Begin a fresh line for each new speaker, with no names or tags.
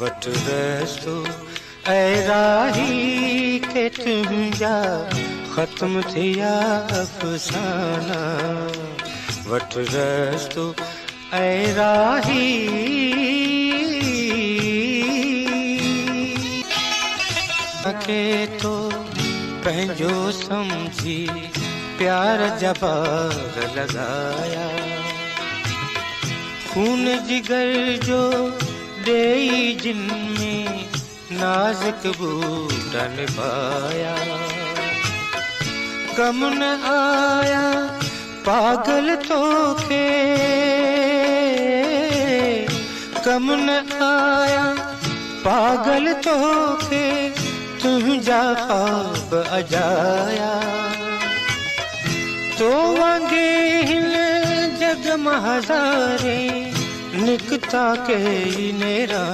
What रस्तो ऐ राही के तुंहिंजा ख़त्म थिया अफ़साना। वट रस्तो ऐ राही के तो पंहिंजो समझी प्यार जा बाग लगाया। खून जिगर जो ॾेई जिन में नाज़ुक बूटा निभाया। गम न आया पागल तोखे, गम न आया पागल तोखे तुंहिंजा ख्वाब अजाया। तो वांगे हिन जग में हज़ारे निकता के नेरा।